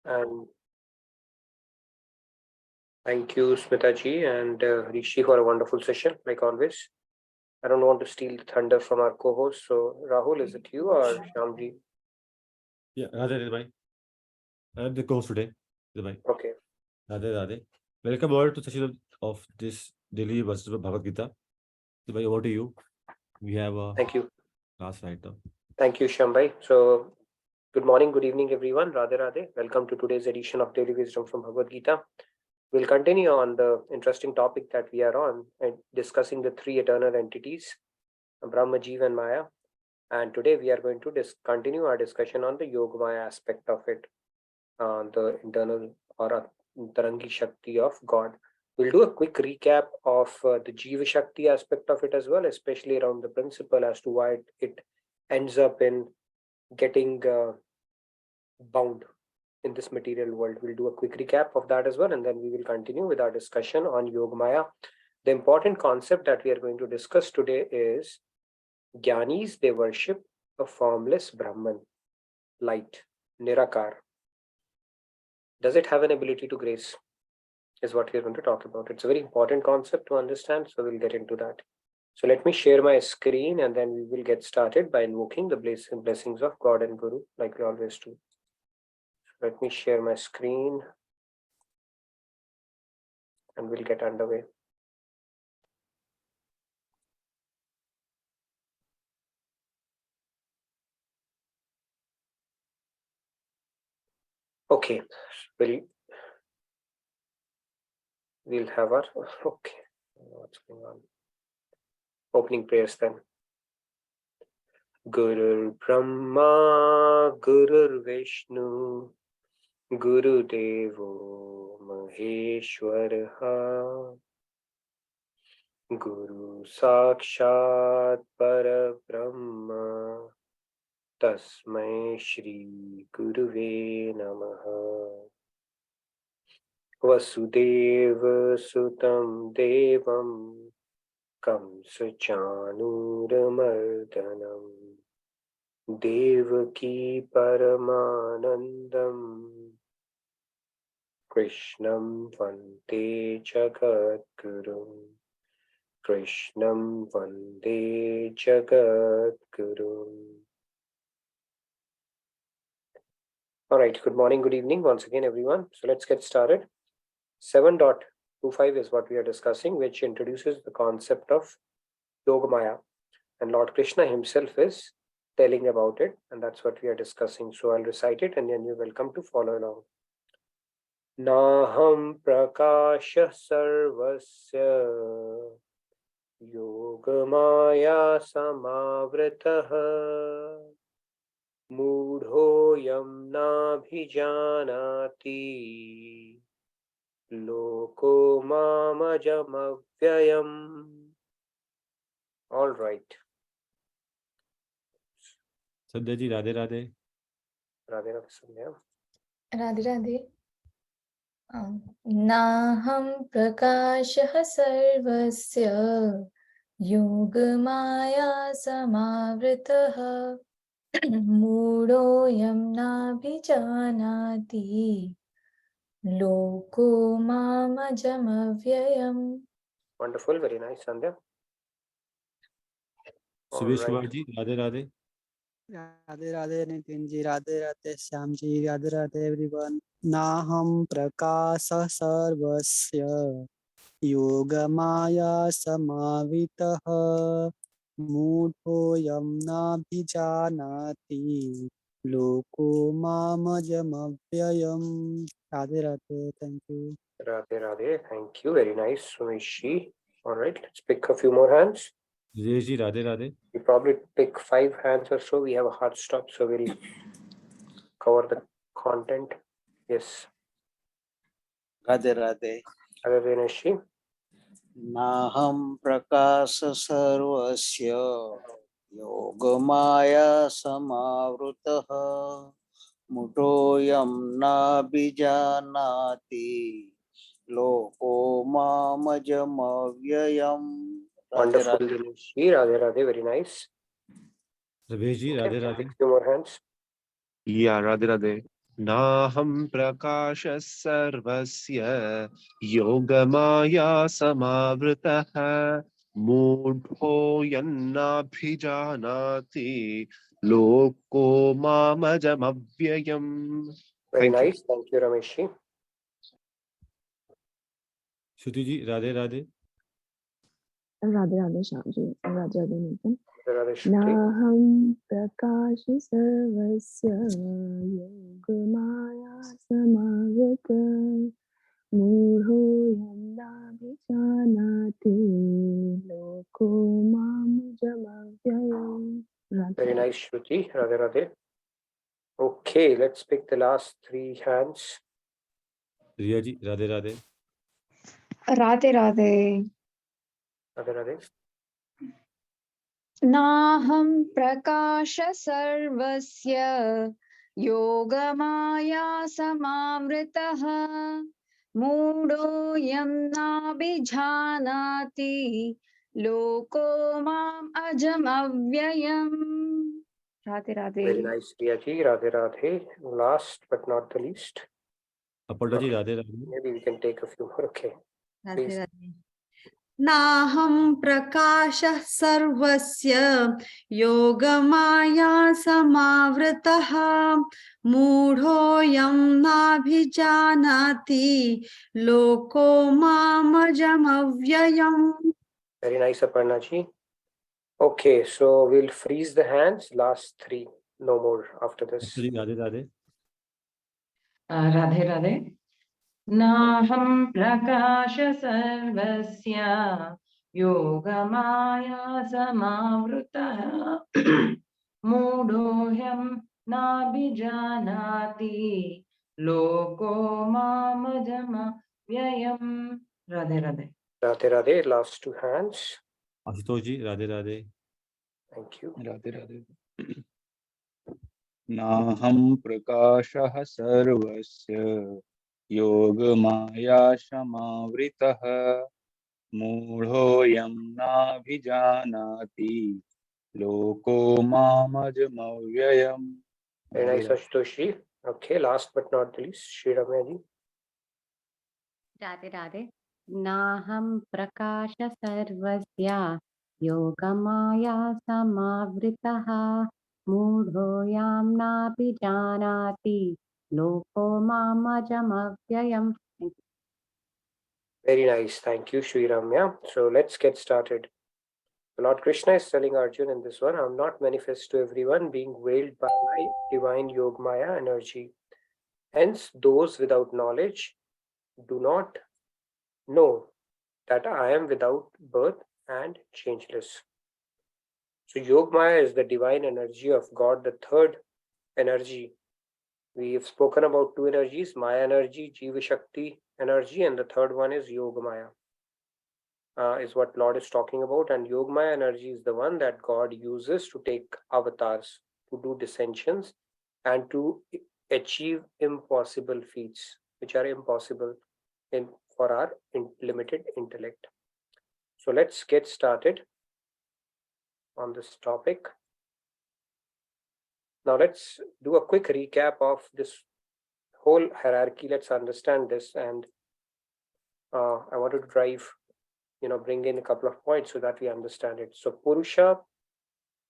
And thank you, Smita ji and Rishi, for a wonderful session, like always. I don't want to steal the thunder from our co-host. So, Rahul, is it you or Shyamji? Yeah, Radhe bhai. I'm the co-host today. Bhai. Okay. Radhe. Welcome all to session of this daily verses of Bhagavad Gita. Bhai, over to you. We have a Thank you. class right now. Thank you, Shyambai. So, good morning, good evening, everyone. Radhe Radhe. Welcome to today's edition of Daily Wisdom from Bhagavad Gita. We'll continue on the interesting topic that we are on and discussing the three eternal entities, Brahma, Jeeva, and Maya. And today we are going to continue our discussion on the Yogmaya aspect of it, the internal or Tarangi Shakti of God. We'll do a quick recap of the Jiva Shakti aspect of it as well, especially around the principle as to why it ends up in getting bound in this material world. We'll do a quick recap of that as well, and then we will continue with our discussion on Yogmaya. The important concept that we are going to discuss today is Gyanis, they worship a formless Brahman, light, Nirakar. Does it have an ability to grace? Is what we're going to talk about. It's a very important concept to understand, so we'll get into that. So let me share my screen and then we will get started by invoking the blessings of God and Guru, like we always do. So let me share my screen and we'll get underway. Okay, we'll have our, okay, what's going on? Opening prayers then. Gurur Brahma, Gurur Vishnu, Guru Devo Maheshwaraha, Guru Sakshat Parabrahma, Tasmai Shri Guruve Namaha. Vasudeva Sutam Devam Kamsa Chanuramardanam Devaki Paramanandam Krishnam Vande Jagadgurum Krishnam Vande Jagadgurum. All right, good morning, good evening once again, everyone. So let's get started. 7.25 is what we are discussing, which introduces the concept of Yogmaya. And Lord Krishna himself is telling about it, and that's what we are discussing. So I'll recite it and then you're welcome to follow along. Naham prakasha sarvasya Yogmaya samavritah Mudhoyam nabhijanati Loko mamajamavyayam. All right. Sandhya ji, Radhe Radhe. Radhe Radhe Sandhya. Radhe Radhe. Naham prakashah sarvasya Yogmaya samavritah Mudoyam nabhijanati Loko mamajamavyayam. Wonderful, very nice, Sandhya. Subesh Kumar ji, Radhe Radhe. Radhe Radhe Nitin ji, Radhe Radhe Shyam ji, Radhe Radhe everyone. Naham prakasa sarvasya Yogamaya samavitah Mudhoyam nabhijanati Loko mamajamavyayam. Radhe Radhe, thank you. Radhe Radhe, thank you, very nice, Sumeshi. All right, let's pick a few more hands. Dinesh ji, Radhe Radhe. We probably pick 5 hands or so. We have a hard stop, so we'll cover the content. Yes. Radhe Radhe. Radhe Dinesh. Naham prakasa sarvasya Yogamaya samavrutah Mutoyam nabhijanati Loko mamajamavyayam. Wonderful, Dinesh. Radhe Radhe, very nice. Ramesh ji, Radhe Radhe. Pick 2 more hands. Yeah, Radhe Radhe. नाहं प्रकाशः सर्वस्य योगमाया समावृतः मूढो यन्नाभिजानाति लोको मामजमव्ययम्. Very Thank you. nice. Thank you, Ramesh. Shruti ji, Radhe Radhe. Radhe Radhe Shamji, Radhe Radhe Nathan. Radhe Shruti. Naham prakash sarvasya yogamaya samavita murho yanda vichanati loko mamujamavyayam. Very nice, Shruti. Radhe Radhe. Okay, let's pick the last three hands. Riya ji, Radhe Radhe. Radhe Radhe. Radhe Radhe. Naham prakasha sarvasya yogamaya samamritaha मूढ़ो यं नाभिजानाति लोको माम अजम अव्ययम्. Radhe Radhe. Very nice, Riya ji. Radhe Radhe. Last but not the least. Aparna ji, Okay. Radhe Radhe. Maybe we can take a few more. Okay. Radhe Please. Radhe नाहं प्रकाशः सर्वस्य योगमाया समावृतः मूढोऽयं नाभिजानाति लोको मामजमव्ययम्. Very nice, Aparna ji. Okay, so we'll freeze the hands. Last three. No more after this. Radhe Radhe. Radhe Radhe नाहं प्रकाश सर्वस्य योगमाया समावृतः मूढोऽयं नाभिजानाति लोको मामजमव्ययम्. Radhe Radhe Radhe Radhe. Last two hands. Ashutosh ji, Radhe Radhe. Thank you. Radhe Radhe नाहं प्रकाशः सर्वस्य योगमाया समावृतः मूढोऽयं नाभिजानाति लोको मामजमव्ययम्. Very nice, Ashutosh ji. Okay, last but not the least, Shri Ramya ji. Radhe Radhe नाहं प्रकाश सर्वस्य योगमाया समावृतः मूढोऽयं नापि जानाति लोको मामजमव्ययम्. Very nice. Thank you, Shri Ramya. So let's get started. Lord Krishna is telling Arjun in this one, I'm not manifest to everyone, being veiled by my divine Yogmaya energy. Hence, those without knowledge do not know that I am without birth and changeless. So Yogmaya is the divine energy of God, the third energy. We have spoken about two energies, Maya energy, Jeeva Shakti energy, and the third one is Yogmaya. Is what Lord is talking about, and Yogmaya energy is the one that God uses to take avatars, to do dissensions, and to achieve impossible feats, which are impossible for our limited intellect. So let's get started on this topic. Now let's do a quick recap of this whole hierarchy. Let's understand this, and I want to bring in a couple of points so that we understand it. So Purusha,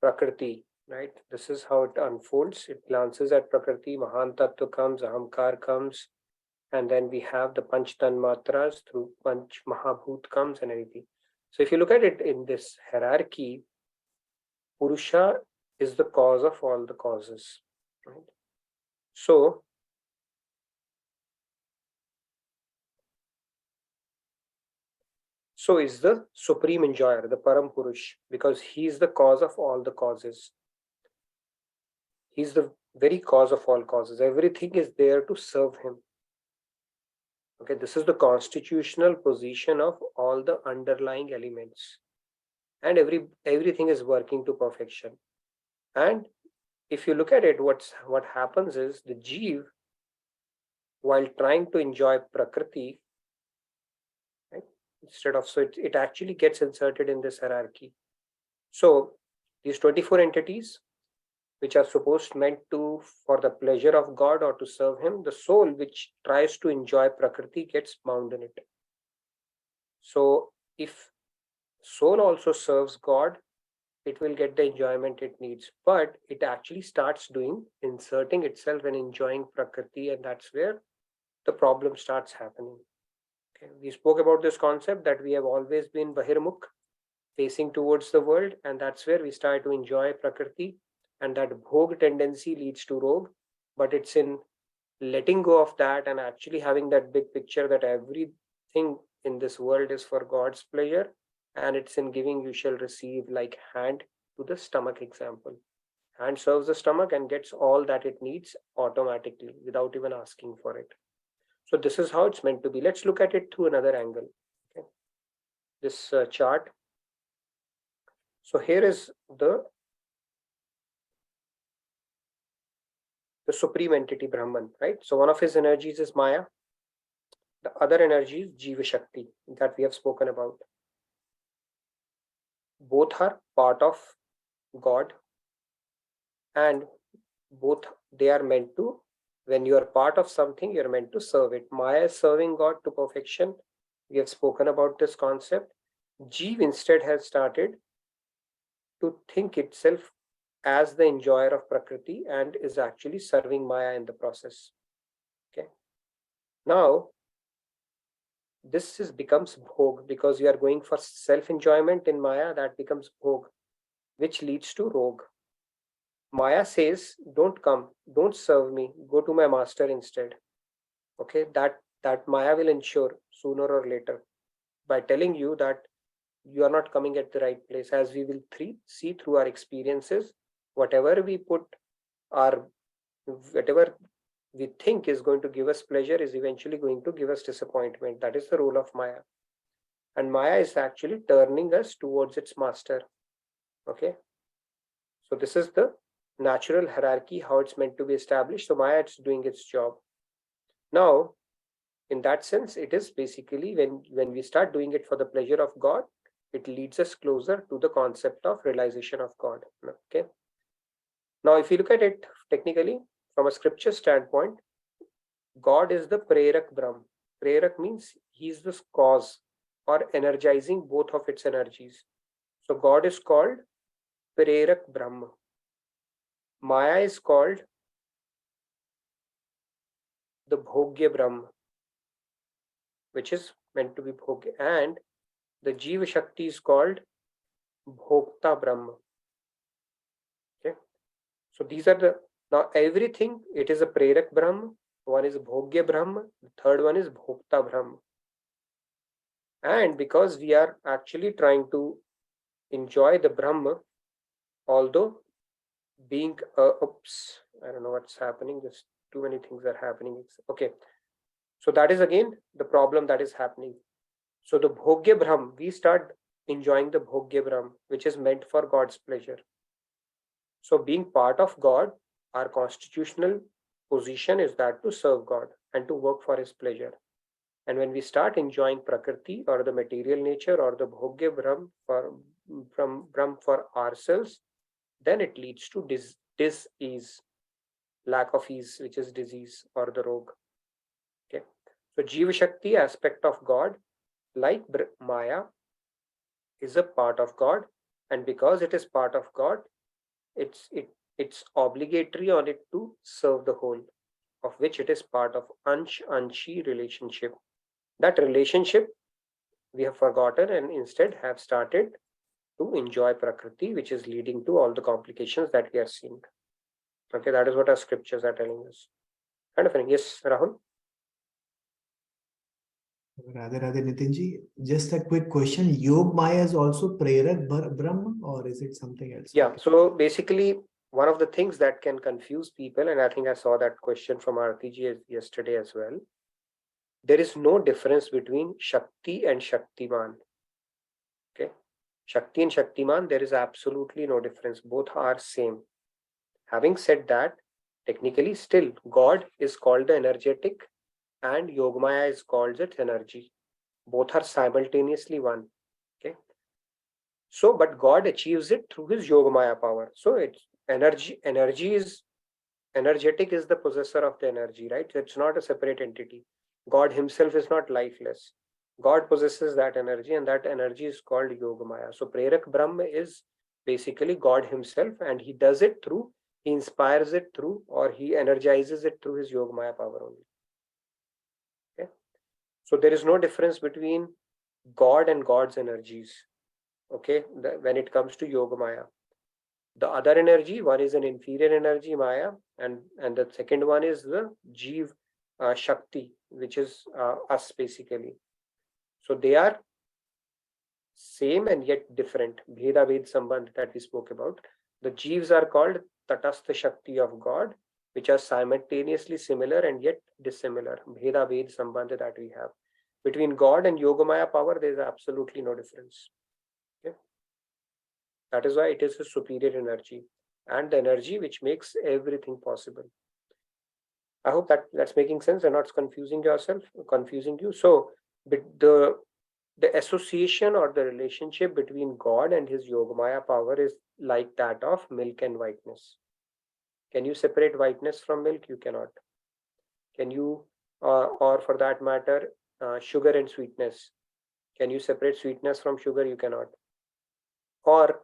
Prakriti, right? This is how it unfolds. It glances at Prakriti, Mahan Tattva comes, Ahamkar comes, and then we have the Panch Tanmatras through Panch Mahabhut comes and everything. So if you look at it in this hierarchy, Purusha is the cause of all the causes, right? So is the supreme enjoyer, the Param Purush, because he is the cause of all the causes. He's the very cause of all causes. Everything is there to serve him. Okay, this is the constitutional position of all the underlying elements. And everything is working to perfection. And if you look at it, what happens is the Jeev, while trying to enjoy Prakriti, right, it actually gets inserted in this hierarchy. So these 24 entities, which are supposed meant to for the pleasure of God or to serve him, the soul which tries to enjoy Prakriti gets bound in it. So if soul also serves God, it will get the enjoyment it needs, but it actually starts inserting itself and enjoying Prakriti, and that's where the problem starts happening. Okay. We spoke about this concept that we have always been Bahirmukh, facing towards the world, and that's where we start to enjoy Prakriti, and that bhog tendency leads to rog, but it's in letting go of that and actually having that big picture that everything in this world is for God's pleasure, and it's in giving you shall receive, like hand to the stomach example. Hand serves the stomach and gets all that it needs automatically without even asking for it. So this is how it's meant to be. Let's look at it through another angle. Okay. This chart. So here is the supreme entity Brahman, right? So one of his energies is Maya. The other energy is Jeeva Shakti that we have spoken about. Both are part of God, and both they are meant to, when you are part of something, you're meant to serve it. Maya is serving God to perfection. We have spoken about this concept. Jeev instead has started to think itself as the enjoyer of Prakriti and is actually serving Maya in the process. Okay. Now, this becomes bhog because you are going for self-enjoyment in Maya, that becomes bhog, which leads to rog. Maya says, don't come, don't serve me, go to my master instead. Okay, that Maya will ensure sooner or later by telling you that you are not coming at the right place. As we will see through our experiences, whatever we think is going to give us pleasure is eventually going to give us disappointment. That is the role of Maya. And Maya is actually turning us towards its master. Okay. So this is the natural hierarchy, how it's meant to be established. So Maya is doing its job. Now, in that sense, it is basically when we start doing it for the pleasure of God, it leads us closer to the concept of realization of God. Okay. Now, if you look at it technically from a scripture standpoint, God is the Prerak Brahma. Prerak means he's the cause or energizing both of its energies. So God is called Prerak Brahma. Maya is called the Bhogya Brahma, which is meant to be Bhogya, and the Jeeva Shakti is called Bhokta Brahma. Okay. So these are now everything, it is a Prerak Brahma, one is Bhogya Brahma, the third one is Bhokta Brahma. And because we are actually trying to enjoy the Brahma, although being, I don't know what's happening, just too many things are happening. Okay. So that is again the problem that is happening. So the Bhogya Brahma, we start enjoying the Bhogya Brahma, which is meant for God's pleasure. So being part of God, our constitutional position is that to serve God and to work for his pleasure. And when we start enjoying Prakriti or the material nature or the Bhogya Brahma for ourselves, then it leads to dis-ease, lack of ease, which is disease or the rog. Okay. So Jeeva Shakti aspect of God, like Maya, is a part of God, and because it is part of God, it's obligatory on it to serve the whole, of which it is part of Anshi relationship. That relationship we have forgotten and instead have started to enjoy Prakriti, which is leading to all the complications that we are seeing. Okay, that is what our scriptures are telling us. Kind of thing. Yes, Rahul? Radhe Radhe Nitinji, just a quick question. Yogmaya is also Prerak Brahma, or is it something else? Yeah, so basically one of the things that can confuse people, and I think I saw that question from RTG yesterday as well, there is no difference between Shakti and Shaktiman. Okay, Shakti and Shaktiman, there is absolutely no difference. Both are same. Having said that, technically still God is called the energetic and Yogmaya is called its energy. Both are simultaneously one. Okay. So, but God achieves it through his Yogmaya power. So it's energy is energetic, is the possessor of the energy, right? It's not a separate entity. God himself is not lifeless. God possesses that energy, and that energy is called Yogmaya. So Prerak Brahma is basically God himself, and he does it through, he inspires it through, or he energizes it through his Yogmaya power only. Okay. So there is no difference between God and God's energies. Okay, when it comes to Yogmaya. The other energy, one is an inferior energy, Maya, and the second one is the Jeev Shakti, which is us basically. So they are same and yet different. Bheda Ved Sambandh that we spoke about. The Jeevs are called Tatastha Shakti of God, which are simultaneously similar and yet dissimilar. Bheda Ved Sambandh that we have. Between God and Yogamaya power, there is absolutely no difference. Okay? That is why it is a superior energy, and the energy which makes everything possible. I hope that's making sense and not confusing you. So the association or the relationship between God and his Yogamaya power is like that of milk and whiteness. Can you separate whiteness from milk? You cannot. Can you, or for that matter, sugar and sweetness? Can you separate sweetness from sugar? You cannot. Or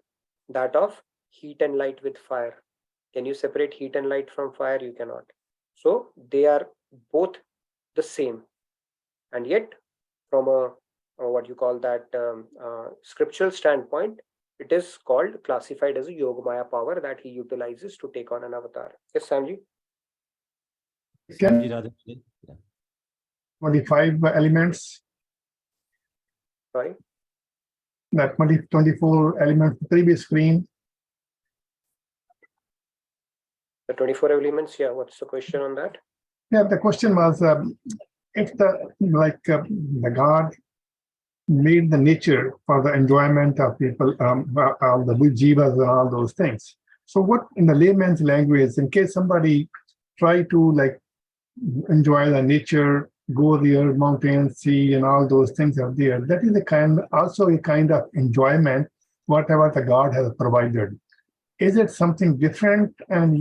that of heat and light with fire. Can you separate heat and light from fire? You cannot. So they are both the same. And yet, from a what you call that scriptural standpoint, it is classified as a Yogamaya power that he utilizes to take on an avatar. Yes, Samji? Samji Radha. Yeah. 25 elements. Sorry? That 24 elements, the previous screen. The 24 elements, yeah. What's the question on that? Yeah, the question was if the God made the nature for the enjoyment of people, the jivas and all those things. So what, in the layman's language, in case somebody try to enjoy the nature, go there, mountains, sea, and all those things are there, that is also a kind of enjoyment, whatever the God has provided. Is it something different and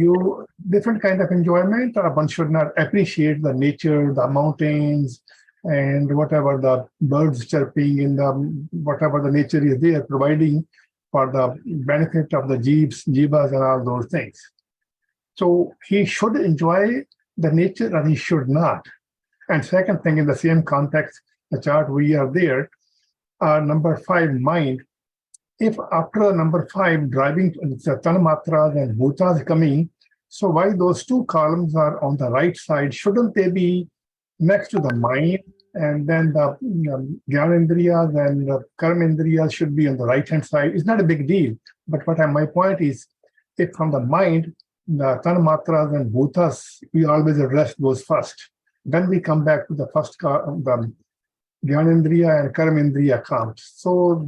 different kind of enjoyment, or one should not appreciate the nature, the mountains, and whatever the birds chirping in whatever the nature is there, providing for the benefit of the jivas and all those things? So he should enjoy the nature or he should not. And second thing, in the same context, the chart we are there, number 5, mind. If after number 5, driving Tanamatras and Bhutas coming, so why those 2 columns are on the right side? Shouldn't they be next to the mind? And then the Gyanendriyas and the Karmendriyas should be on the right-hand side. It's not a big deal. But my point is, if from the mind, the Tanamatras and Bhutas, we always address those first. Then we come back to the first, the Gyanendriya and Karmendriya comes. So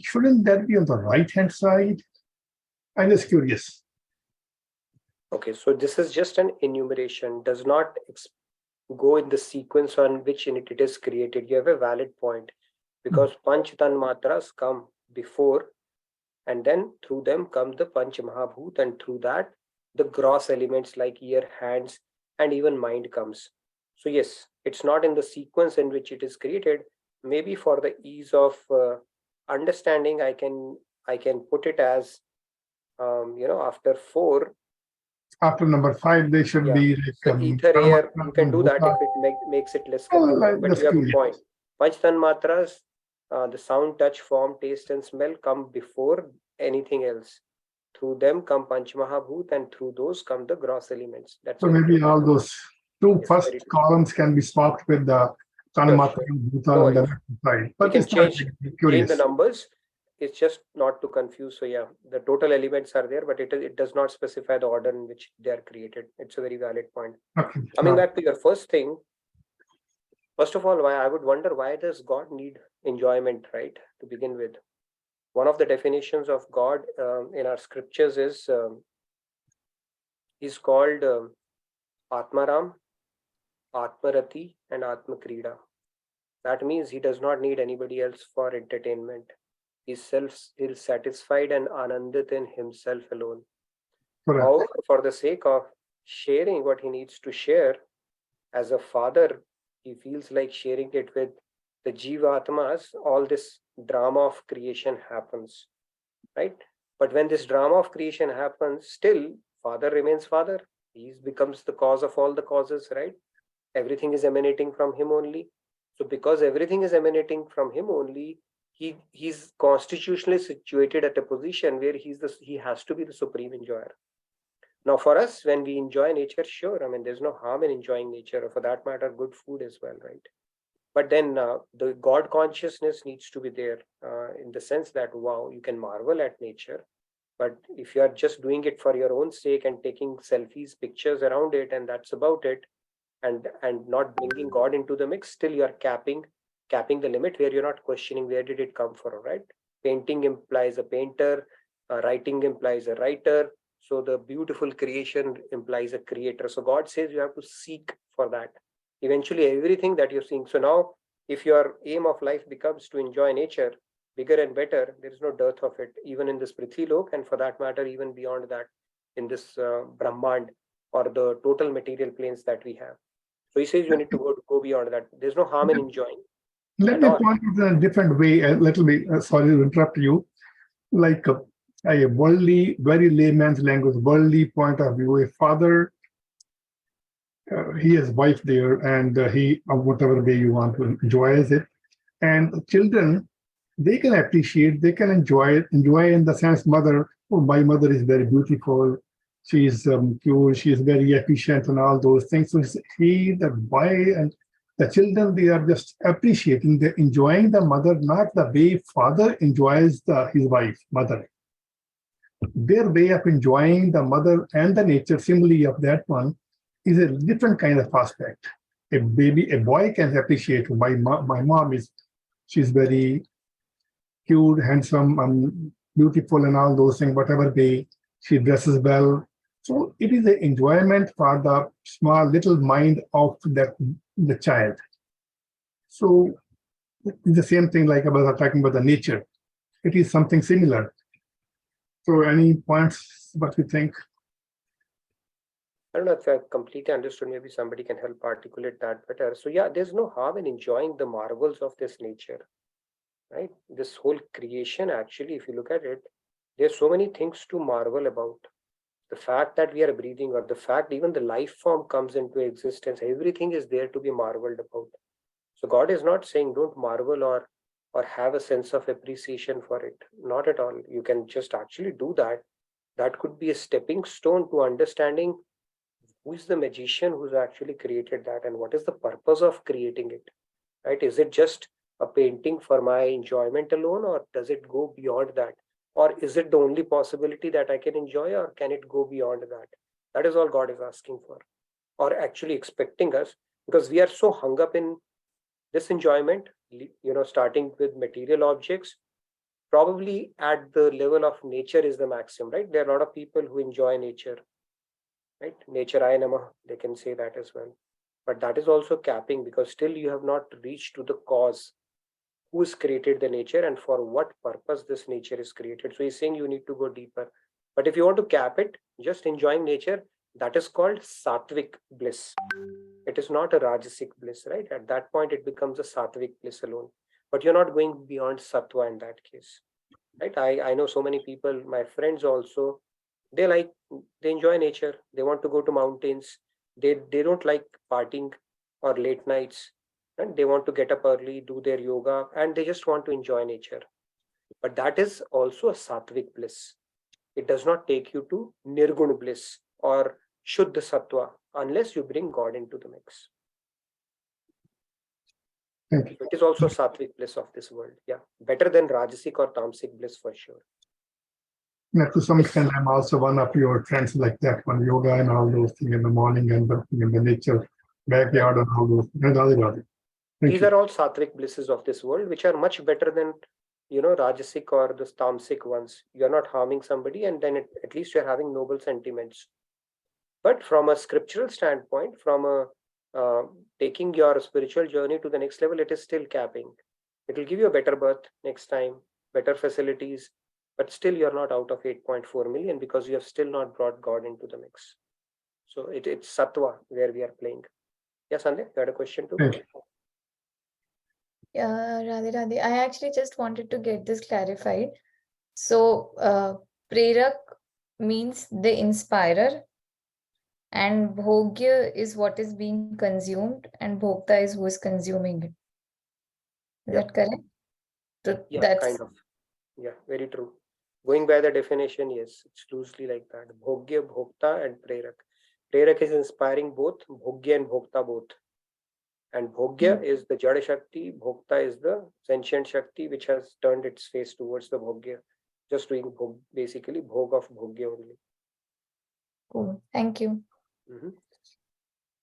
shouldn't that be on the right-hand side? I'm just curious. Okay, so this is just an enumeration, does not go in the sequence on which in it is created. You have a valid point, because Panch Tanmatras come before, and then through them come the Panch Mahabhut, and through that the gross elements like ear, hands, and even mind comes. So yes, it's not in the sequence in which it is created. Maybe for the ease of understanding, I can put it as after 4. After number 5, they should be the ether air. You can do that if it makes it less confusing. But you have a point. Panch Tanmatras, the sound, touch, form, taste, and smell come before anything else. Through them come Panch Mahabhut, and through those come the gross elements. That's so maybe all those 2 first columns can be swapped with the Tanmatra and Bhuta on the left side. But we can change the numbers. It's just not to confuse. So yeah, the total elements are there, but it does not specify the order in which they are created. It's a very valid point. Okay. Coming back to your first thing, first of all, why I would wonder, why does God need enjoyment, right? To begin with, one of the definitions of God in our scriptures is called Atmaram, Atmarati, and Atmakrida. That means he does not need anybody else for entertainment. He's satisfied and anandit in himself alone. Correct. However, for the sake of sharing what he needs to share, as a father, he feels like sharing it with the Jeeva Atmas. All this drama of creation happens, right? But when this drama of creation happens, still father remains father. He becomes the cause of all the causes, right? Everything is emanating from him only. So because everything is emanating from him only, he's constitutionally situated at a position where he has to be the supreme enjoyer. Now, for us, when we enjoy nature, sure, I mean, there's no harm in enjoying nature, or for that matter, good food as well, right? But then the God consciousness needs to be there in the sense that, wow, you can marvel at nature. But if you are just doing it for your own sake and taking selfies, pictures around it, and that's about it, and not bringing God into the mix, still you are capping the limit where you're not questioning where did it come from, right? Painting implies a painter, writing implies a writer. So the beautiful creation implies a creator. So God says you have to seek for that. Eventually, everything that you're seeing. So now, if your aim of life becomes to enjoy nature, bigger and better, there is no dearth of it, even in this Prithvi Lok, and for that matter, even beyond that, in this Brahmand or the total material planes that we have. So he says you need to go beyond that. There's no harm in enjoying. Let me point it in a different way, a little bit. Sorry to interrupt you. Like a worldly, very layman's language, worldly point of view, a father, he has wife there, and he, whatever way you want to enjoy it. And children, they can appreciate, they can enjoy in the sense, mother, oh, my mother is very beautiful, she's pure, she is very efficient and all those things. So the boy and the children, they are just appreciating, they're enjoying the mother, not the way father enjoys his wife, mother. Their way of enjoying the mother and the nature simile of that one is a different kind of aspect. A boy can appreciate my mom is, she's very cute, handsome, beautiful, and all those things, whatever way she dresses well. So it is an enjoyment for the small little mind of the child. So it's the same thing like about talking about the nature. It is something similar. So any points, what you think? I don't know if I completely understood. Maybe somebody can help articulate that better. So yeah, there's no harm in enjoying the marvels of this nature, right? This whole creation, actually, if you look at it, there's so many things to marvel about. The fact that we are breathing, or the fact even the life form comes into existence, everything is there to be marveled about. So God is not saying don't marvel or have a sense of appreciation for it. Not at all. You can just actually do that. That could be a stepping stone to understanding who is the magician who's actually created that, and what is the purpose of creating it, right? Is it just a painting for my enjoyment alone, or does it go beyond that? Or is it the only possibility that I can enjoy, or can it go beyond that? That is all God is asking for, or actually expecting us, because we are so hung up in this enjoyment, starting with material objects. Probably at the level of nature is the maximum, right? There are a lot of people who enjoy nature, right? Nature I Namah, they can say that as well. But that is also capping, because still you have not reached to the cause. Who has created the nature and for what purpose this nature is created? So he's saying you need to go deeper. But if you want to cap it, just enjoying nature, that is called sattvic bliss. It is not a rajasic bliss, right? At that point, it becomes a sattvic bliss alone. But you're not going beyond sattva in that case, right? I know so many people, my friends also, they enjoy nature. They want to go to mountains. They don't like partying or late nights. And they want to get up early, do their yoga, and they just want to enjoy nature. But that is also a sattvic bliss. It does not take you to nirguna bliss or shuddha sattva unless you bring God into the mix. So it is also sattvic bliss of this world. Yeah, better than rajasic or tamasic bliss for sure. Yeah, to some extent, I'm also one of your friends like that one, yoga and all those things in the morning and working in the nature, backyard and all those things. These are all sattvic blisses of this world, which are much better than, rajasic or the tamasic ones. You're not harming somebody, and then at least you're having noble sentiments. But from a scriptural standpoint, from a taking your spiritual journey to the next level, it is still capping. It will give you a better birth next time, better facilities, but still you're not out of 8.4 million because you have still not brought God into the mix. So it's Sattva where we are playing. Yes, Sandeep, you had a question too? Yes. Radhe Radhe. I actually just wanted to get this clarified. So, Prerak means the inspirer, and Bhogya is what is being consumed, and Bhokta is who is consuming it. Is Yeah. that correct? So Yeah, that's kind of. Yeah, very true. Going by the definition, yes, it's loosely like that. Bhogya, Bhokta, and Prerak. Prerak is inspiring both, Bhogya and Bhokta both. And Bhogya is the Jada Shakti, Bhokta is the sentient Shakti which has turned its face towards the Bhogya. Just doing basically Bhog of Bhogya only. cool. Thank you.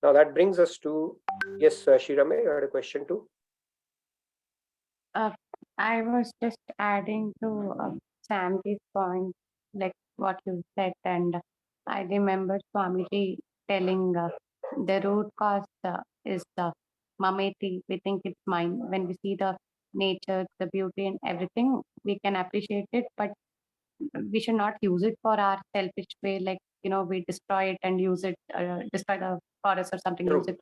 Now that brings us to, yes, Shirame, you had a question too? I was just adding to Samji's point, like what you said, and I remember Swamiji telling the root cause is mameti. We think it's mine. When we see the nature, the beauty, and everything, we can appreciate it, but we should not use it for our selfish way. Like, we destroy it and use it, destroy the forest or something, use it.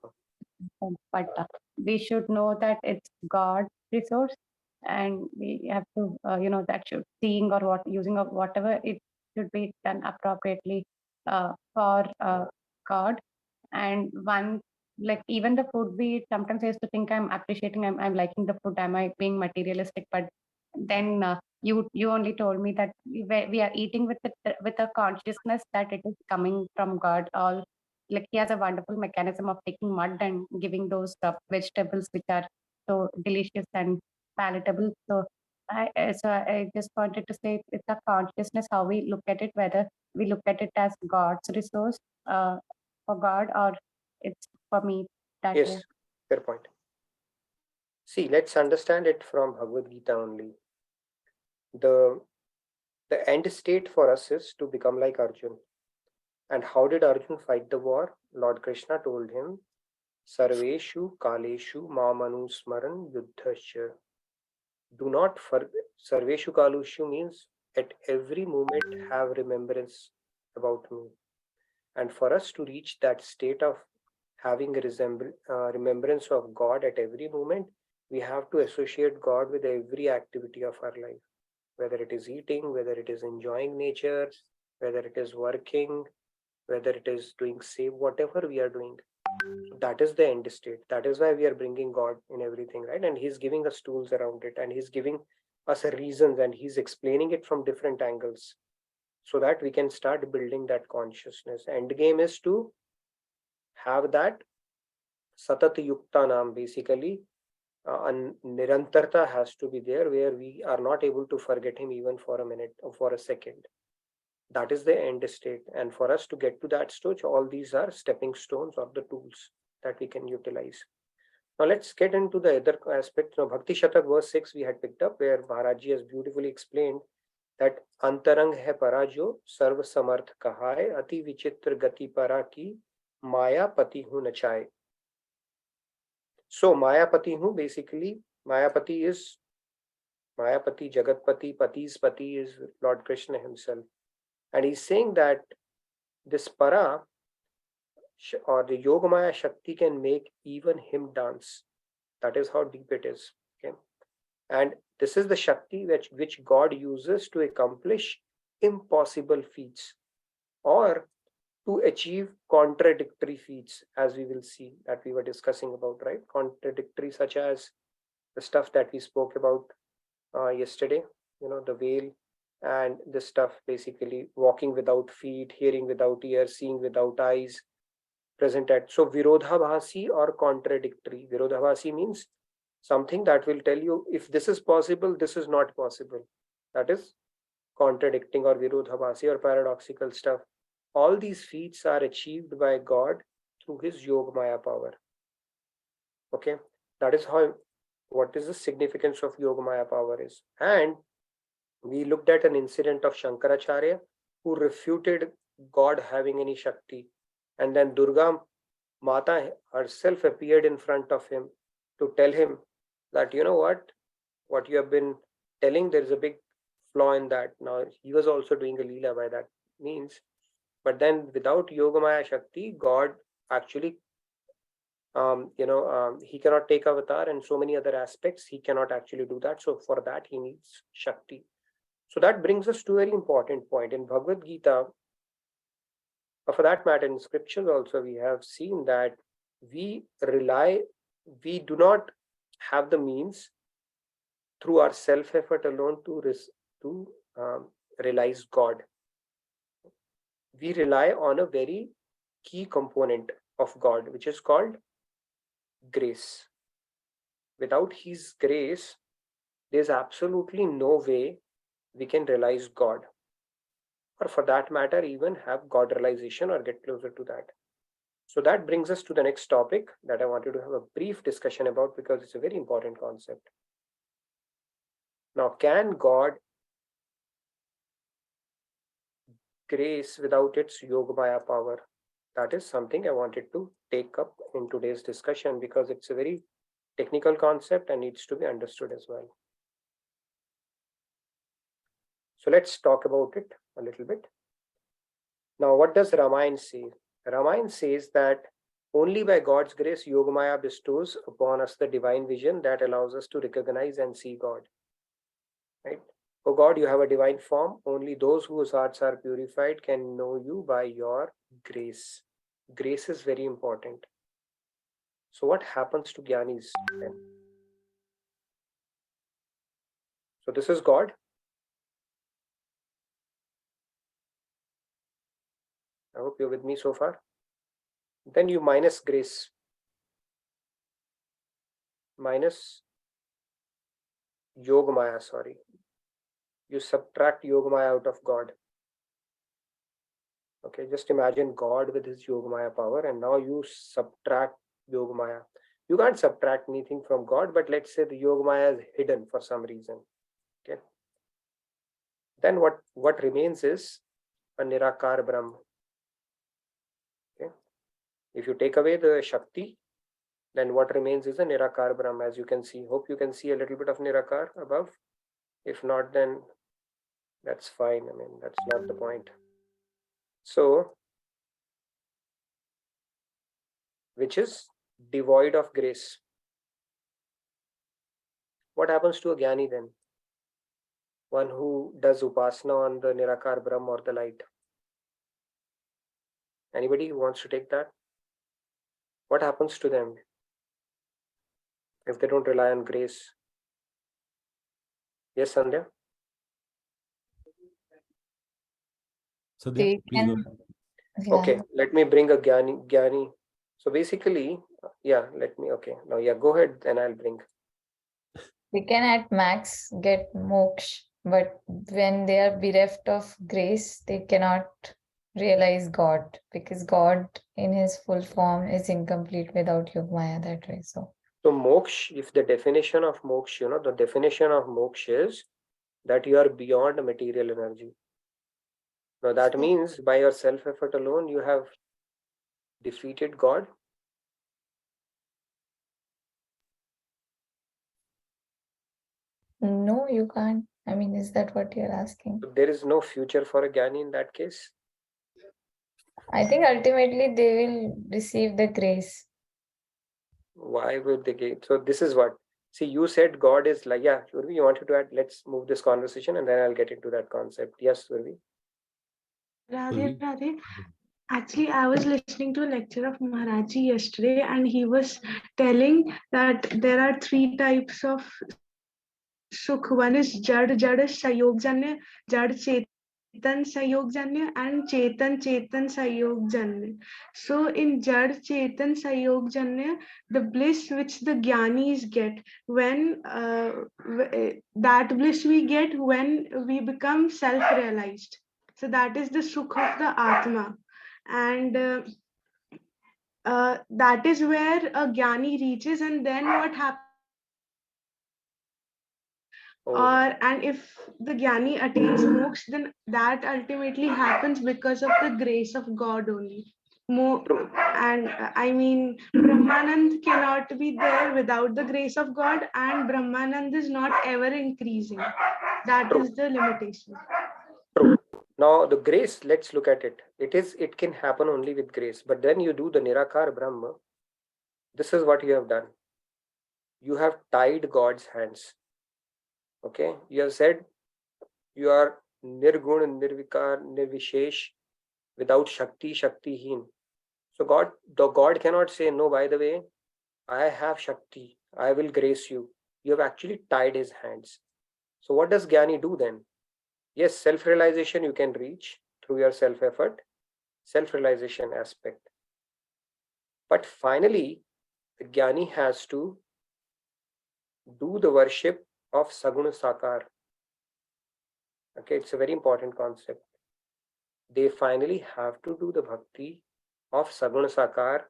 But we should know that it's God's resource, and we have to, that should seeing or what using of whatever it should be done appropriately for God. And one, like even the food we eat, sometimes I used to think I'm appreciating, I'm liking the food, am I being materialistic? But then you only told me that we are eating with a consciousness that it is coming from God. All like he has a wonderful mechanism of taking mud and giving those vegetables which are so delicious and palatable. So I just wanted to say it's a consciousness how we look at it, whether we look at it as God's resource for God or it's for me that Yes, way. fair point. See, let's understand it from Bhagavad Gita only. The end state for us is to become like Arjun. And how did Arjun fight the war? Lord Krishna told him, Sarveshu Kaleshu Mamanu Smaran Yuddhasya. Do not forget. Sarveshu Kaleshu means at every moment have remembrance about me. And for us to reach that state of having a remembrance of God at every moment, we have to associate God with every activity of our life, whether it is eating, whether it is enjoying nature, whether it is working, whether it is doing save, whatever we are doing. That is the end state. That is why we are bringing God in everything, right? And he's giving us tools around it, and he's giving us reasons, and he's explaining it from different angles so that we can start building that consciousness. End game is to have that satat yukta naam, basically nirantarta has to be there where we are not able to forget him even for a minute or for a second. That is the end state. And for us to get to that stage, all these are stepping stones or the tools that we can utilize. Now let's get into the other aspect. Now Bhakti Shatak verse 6 we had picked up, where Maharaji has beautifully explained that antarang hai parajo sarv samarth kahai ati vichitra gati para ki maya pati hu nachai. So maya pati hu, basically Mayapati is Mayapati, Jagatpati, Pati's Pati is Lord Krishna himself. And he's saying that this para or the Yogmaya Shakti can make even him dance. That is how deep it is. Okay. And this is the Shakti which God uses to accomplish impossible feats or to achieve contradictory feats, as we will see that we were discussing about, right? Contradictory, such as the stuff that we spoke about yesterday, the veil and this stuff, basically walking without feet, hearing without ears, seeing without eyes, present at. So virodhabhasi or contradictory. Virodhabhasi means something that will tell you if this is possible, this is not possible. That is contradicting or virodhabhasi or paradoxical stuff. All these feats are achieved by God through his Yogmaya power. Okay, that is how, what is the significance of Yogmaya power is. And we looked at an incident of Shankaracharya who refuted God having any Shakti. And then Durga Mata herself appeared in front of him to tell him that, what you have been telling, there is a big flaw in that. Now he was also doing a Leela by that means. But then without Yogamaya Shakti, God actually, he cannot take avatar and so many other aspects. He cannot actually do that. So for that, he needs Shakti. So that brings us to a very important point in Bhagavad Gita. Or for that matter, in scriptures also, we have seen that we do not have the means through our self-effort alone to realize God. We rely on a very key component of God, which is called grace. Without His grace, there's absolutely no way we can realize God, or for that matter, even have God realization or get closer to that. So that brings us to the next topic that I wanted to have a brief discussion about because it's a very important concept. Now, can God grace without its Yogmaya power? That is something I wanted to take up in today's discussion because it's a very technical concept and needs to be understood as well. So let's talk about it a little bit. Now, what does Ramayana say? Ramayana says that only by God's grace, Yogmaya bestows upon us the divine vision that allows us to recognize and see God. Right? Oh God, you have a divine form. Only those whose hearts are purified can know you by your grace. Grace is very important. So what happens to Gyanis then? So this is God. I hope you're with me so far. Then you minus grace. Minus Yogmaya, sorry. You subtract Yogmaya out of God. Okay, just imagine God with his Yogmaya power and now you subtract Yogmaya. You can't subtract anything from God, but let's say the Yogmaya is hidden for some reason. Okay. Then what remains is a Nirakar Brahma. Okay. If you take away the Shakti, then what remains is a Nirakar Brahma, as you can see. Hope you can see a little bit of Nirakar above. If not, then that's fine. I mean, that's not the point. So, which is devoid of grace. What happens to a Gyani then? One who does Upasana on the Nirakar Brahma or the light. Anybody who wants to take that? What happens to them if they don't rely on grace? Yes, Sandhya? So They please go can, ahead. yeah. Okay, let me bring a Gyani. So basically, yeah, now yeah, go ahead and I'll bring. They can at max get moksha, but when they are bereft of grace, they cannot realize God because God in his full form is incomplete without Yogmaya that way. So moksha, if the definition of moksha, the definition of moksha is that you are beyond material energy. Now that means by your self-effort alone, you have defeated God. no, you can't. I mean, is that what you're asking? So there is no future for a Gyani in that case. I think ultimately they will receive the grace. Why would they get? So this is what. See, you said God is like, yeah, Urvi, you wanted to add, let's move this conversation and then I'll get into that concept. Yes, Urvi. Radhe, Radhe. Actually, I was listening to a lecture of Maharaji yesterday, and he was telling that there are three types of sukh. One is jad sayogjanya, jad chetan sayogjanya, and chetan sayogjanya. So in jad chetan sayogjanya, the bliss which the jnanis get when that bliss we get when we become self-realized. So that is the sukh of the Atma. And that is where a Gyani reaches, and then what happens and if the Gyani attains moksha, then that ultimately happens because of the grace of God only. And I mean, Brahmanand cannot be there without the grace of God, and Brahmanand is not ever increasing. That True. is the limitation. True. Now the grace, let's look at it. It can happen only with grace. But then you do the Nirakar Brahma. This is what you have done. You have tied God's hands. Okay. You have said you are Nirgun, Nirvikar, Nirvishesh, without Shakti, Shaktihin. So the God cannot say, no, by the way, I have Shakti. I will grace you. You have actually tied his hands. So what does Gyani do then? Yes, self-realization you can reach through your self-effort, self-realization aspect. But finally, the Gyani has to do the worship of Saguna Sakar. Okay, it's a very important concept. They finally have to do the bhakti of Saguna Sakar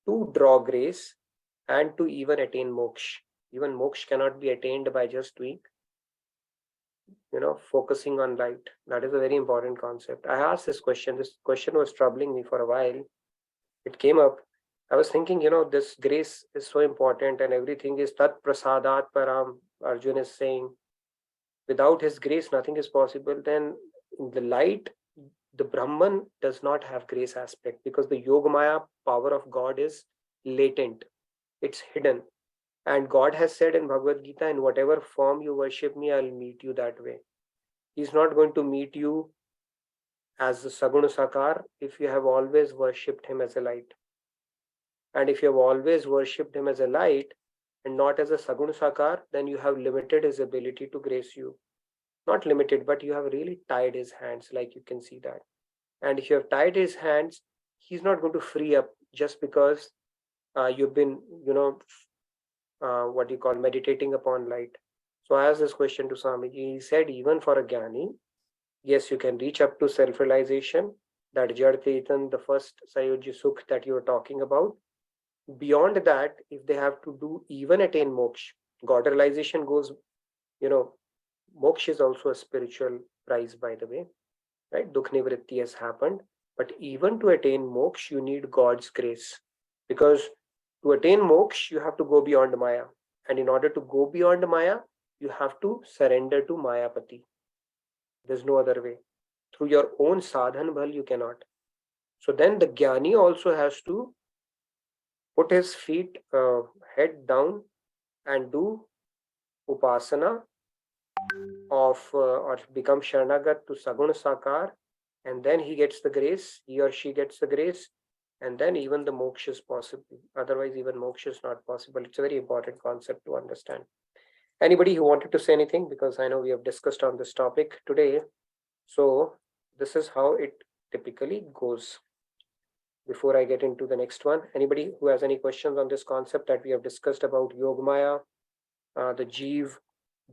to draw grace and to even attain moksha. Even moksha cannot be attained by just doing, focusing on light. That is a very important concept. I asked this question. This question was troubling me for a while. It came up. I was thinking, this grace is so important and everything is tat prasadat param. Arjun is saying, without his grace, nothing is possible. Then in the light, the Brahman does not have grace aspect because the Yogmaya power of God is latent. It's hidden. And God has said in Bhagavad Gita, in whatever form you worship me, I'll meet you that way. He's not going to meet you as the Saguna Sakar if you have always worshipped him as a light. And if you have always worshipped him as a light and not as a Saguna Sakar, then you have limited his ability to grace you. Not limited, but you have really tied his hands, like you can see that. And if you have tied his hands, he's not going to free up just because you've been, meditating upon light. So I asked this question to Swamiji. He said, even for a Gyani, yes, you can reach up to self-realization, that Jad Chetan, the first Sayojya Sukh that you were talking about. Beyond that, if they have to do even attain moksha, God realization goes, moksha is also a spiritual prize, by the way, right? Dukh nivritti has happened. But even to attain moksha, you need God's grace. Because to attain moksha, you have to go beyond Maya. And in order to go beyond Maya, you have to surrender to Mayapati. There's no other way. Through your own sadhan bhal, you cannot. So then the Gyani also has to put his head down and do upasana of or become Sharnagat to Saguna Sakar, and then he gets the grace, he or she gets the grace, and then even the moksha is possible. Otherwise, even moksha is not possible. It's a very important concept to understand. Anybody who wanted to say anything? Because I know we have discussed on this topic today. So this is how it typically goes. Before I get into the next one, anybody who has any questions on this concept that we have discussed about Yogmaya, the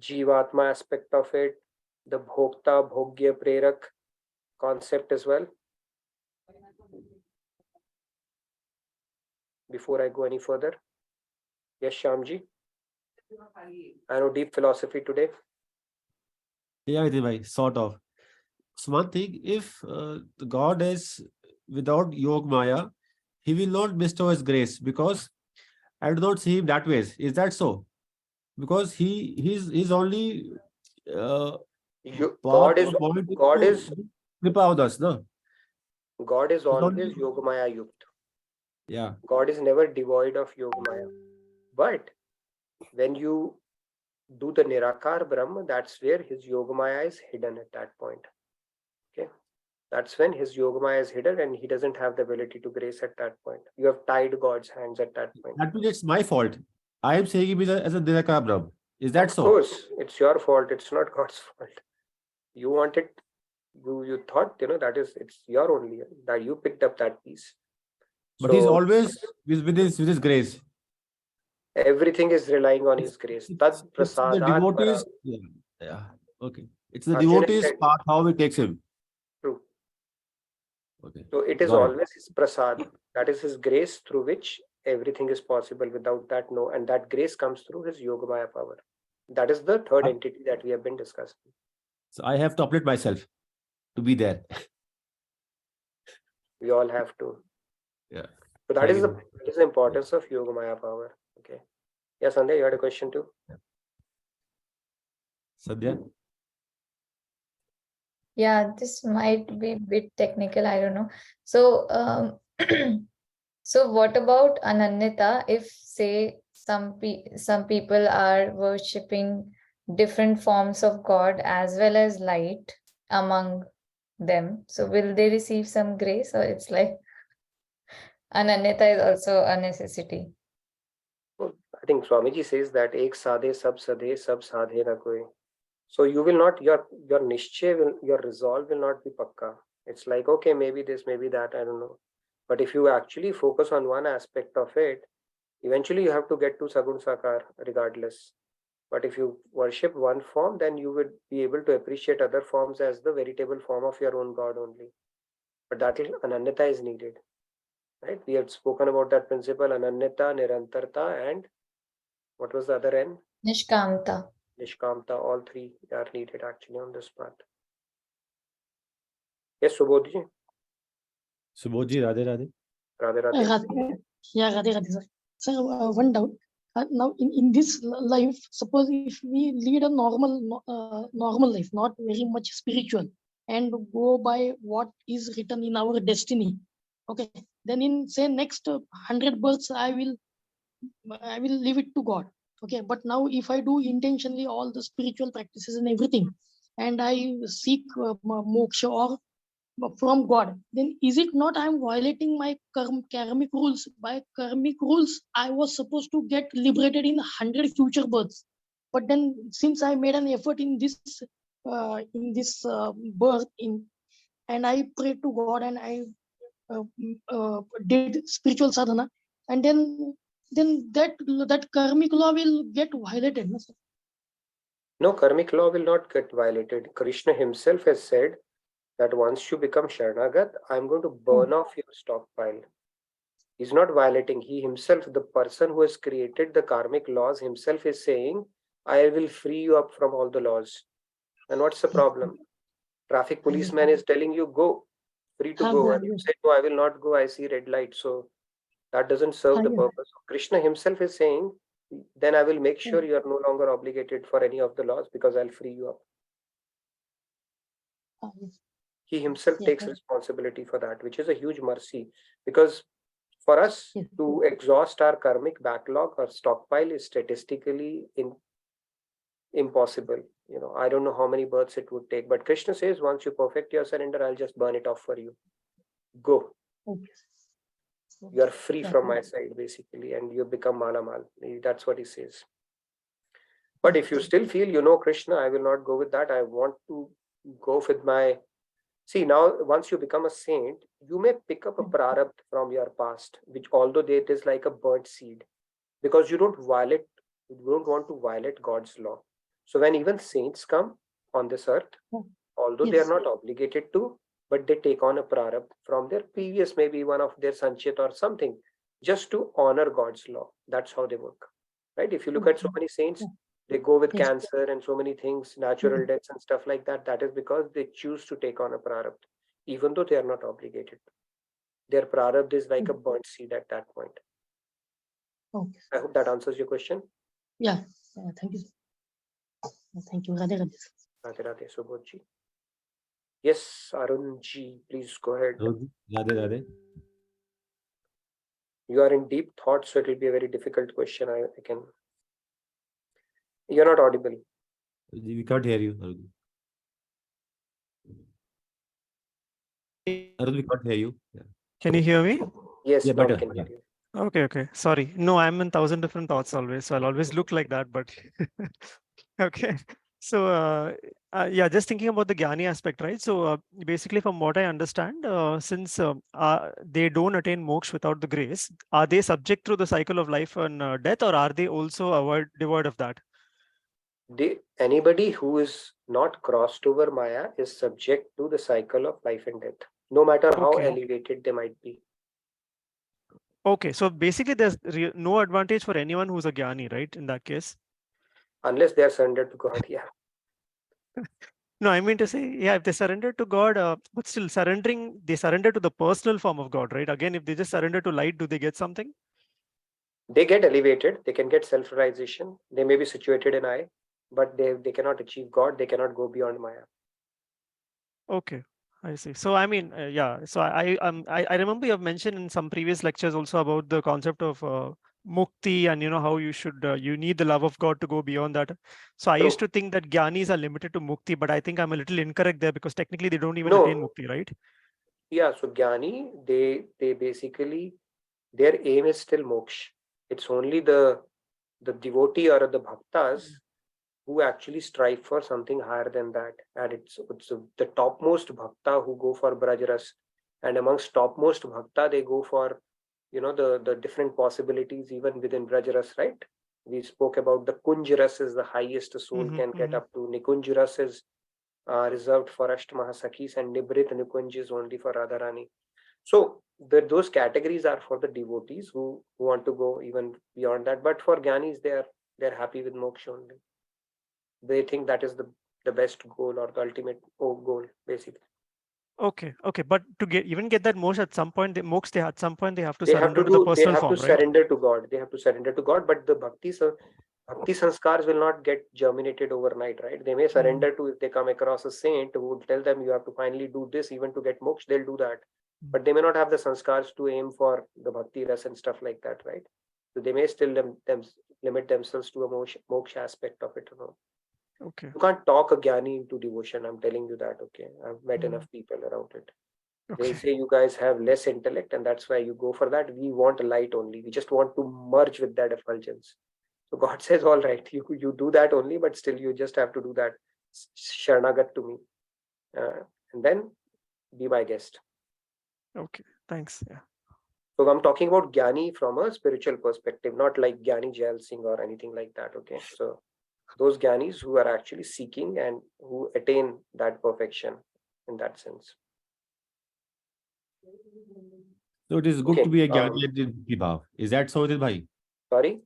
Jivatma aspect of it, the Bhokta, Bhogya, Prerak concept as well? Before I go any further. Yes, Shyamji? I know deep philosophy today. Yeah, Bhai, sort of. So one thing, if the God is without Yogmaya, he will not bestow his grace because I do not see him that way. Is that so? Because he's only God is Kripa of us, no? God is always Yogmaya Yukt. Yeah. God is never devoid of Yogmaya. But when you do the Nirakar Brahma, that's where his Yogmaya is hidden at that point. Okay. That's when his Yogmaya is hidden and he doesn't have the ability to grace at that point. You have tied God's hands at that point. That means it's my fault. I am saying him as a Nirakar Brahma. Is that so? Of course, it's your fault. It's not God's fault. You wanted, you thought, it's your only, that you picked up that piece. But he's always with his grace. Everything is relying on his grace. Tad prasadat the devotees. Yeah. Okay. It's the devotees part how he takes him. True. Okay. So it is always his prasad. That is his grace through which everything is possible. Without that, no. And that grace comes through his Yogmaya power. That is the third entity that we have been discussing. So I have to uplift myself to be there. We all have to. Yeah. So that is the importance of Yogmaya power. Okay. Yes, Sandhya, you had a question too? Sadhya? Yeah, this might be a bit technical, I don't know. So, so what about Ananyata if, say, some people are worshipping different forms of God as well as light among them? So will they receive some grace, or it's like Ananyata is also a necessity? Well, I think Swamiji says that ek sadhe, sab sadhe na koi. So you will not, your nishchay will, your resolve will not be pakka. It's like, okay, maybe this, maybe that, I don't know. But if you actually focus on one aspect of it, eventually you have to get to Sagun Sakar regardless. But if you worship one form, then you would be able to appreciate other forms as the veritable form of your own God only. But that Ananyata is needed, right? We have spoken about that principle, Ananyata, Nirantarta, and what was the other N? Nishkamta. Nishkamta. All three are needed actually on this path. Yes, Subodhji. Subodhji, Radhe Radhe. Radhe Radhe. Yeah, Radhe Radhe, sir. Sir, one doubt. Now, in this life, suppose if we lead a normal life, not very much spiritual, and go by what is written in our destiny, okay, then in say next 100 births, I will leave it to God. Okay, but now if I do intentionally all the spiritual practices and everything, and I seek moksha or from God, then is it not I'm violating my karmic rules? By karmic rules, I was supposed to get liberated in 100 future births. But then since I made an effort in this birth, and I prayed to God and I did spiritual sadhana, and then that karmic law will get violated. No, sir? No, karmic law will not get violated. Krishna himself has said that once you become Sharanagat, I'm going to burn off your stockpile. He's not violating. He himself, the person who has created the karmic laws himself, is saying, I will free you up from all the laws. And what's the problem? Traffic policeman is telling you, go, free to go. And you say, no, I will not go. I see red light. So that doesn't serve the purpose. Krishna himself is saying, then I will make sure you are no longer obligated for any of the laws because I'll free you up. He himself takes responsibility for that, which is a huge mercy, because for us to exhaust our karmic backlog or stockpile is statistically impossible. You know, I don't know how many births it would take, but Krishna says, once you perfect your surrender, I'll just burn it off for you. Go. You are free from my side, basically, and you become Malamal. That's what he says. But if you still feel, you know, Krishna, I will not go with that. I want to go with my... See, now, once you become a saint, you may pick up a prarabdha from your past, which although it is like a burnt seed, because you don't want to violate God's law. So when even saints come on this earth, although they are not obligated to, but they take on a prarabdha from their previous, maybe one of their sanchit or something, just to honor God's law. That's how they work, right? If you look at so many saints, they go with cancer and so many things, natural deaths and stuff like that. That is because they choose to take on a prarabdha, even though they are not obligated. Their prarabdha is like a burnt seed at that point. I hope that answers your question. Yeah, thank you. Thank you. Radhe Radhe. Radhe Radhe, Subodhji. Yes, Arunji, please go ahead. Radhe Radhe. You are in deep thought, so it will be a very difficult question. I can. You're not audible. We can't hear you, Arun. Arun, we can't hear you. Yeah. Can you hear me? Yes, yeah, better. can hear you. Okay. Sorry. No, I'm in 1,000 different thoughts always, so I'll always look like that, but okay. So, yeah, just thinking about the Jnani aspect, right? So, basically, from what I understand, since they don't attain moksha without the grace, are they subject to the cycle of life and death, or are they also devoid of that? Anybody who is not crossed over Maya is subject to the cycle of life and death, no matter how elevated they might be. Okay, so basically, there's no advantage for anyone who's a Jnani, right? In that case, unless they are surrendered to God, yeah. No, I mean to say, yeah, if they surrender to God, but still they surrender to the personal form of God, right? Again, if they just surrender to light, do they get something? They get elevated, they can get self-realization, they may be situated in I, but they cannot achieve God, they cannot go beyond Maya. Okay, I see. So I mean, yeah. So I remember you have mentioned in some previous lectures also about the concept of mukti, and how you should you need the love of God to go beyond that. So I used True. to think that gyanis are limited to mukti, but I think I'm a little incorrect there, because technically they don't even attain No, mukti, right? yeah, so Jnani, they basically, their aim is still moksha. It's only the devotee or the bhaktas who actually strive for something higher than that. And it's the topmost bhakta who go for Brajras. And amongst topmost bhakta, they go for, the different possibilities even within Brajras, right? We spoke about the Kunjaras is the highest a soul can get up to. Nikunjaras is reserved for Ashtamahasakhis, and Nibrit Nikunj is only for Radharani. So those categories are for the devotees who want to go even beyond that. But for Gyanis, they're happy with moksha only. They think that is the best goal or the ultimate goal, basically. Okay, okay, but to get that moksha at some point, at some point they have to They have surrender to to the do. They personal have to form, right? surrender to God. They have to surrender to God. But the bhakti sanskars will not get germinated overnight, right? They may surrender to, if they come across a saint who would tell them you have to finally do this even to get moksha, they'll do that. But they may not have the sanskars to aim for the bhakti ras and stuff like that, right? So they may still limit themselves to a moksha aspect of it. Okay. You can't talk a jnani into devotion. I'm telling you that. Okay, I've met enough people around it. They'll say you guys have less intellect, and that's why you go for that. We want light only. We just want to merge with that effulgence. So God says, all right, you do that only, but still you just have to do that. Sharnagat to me, and then be my guest. Okay, thanks. Yeah. So I'm talking about Jnani from a spiritual perspective, not like Jnani Jail Singh or anything like that. Okay, so those Jnanis who are actually seeking and who attain that perfection in that sense. So it is good Okay, to be a Jnani and in Bhakti Bhav. Is that so, Udit bhai? Sorry?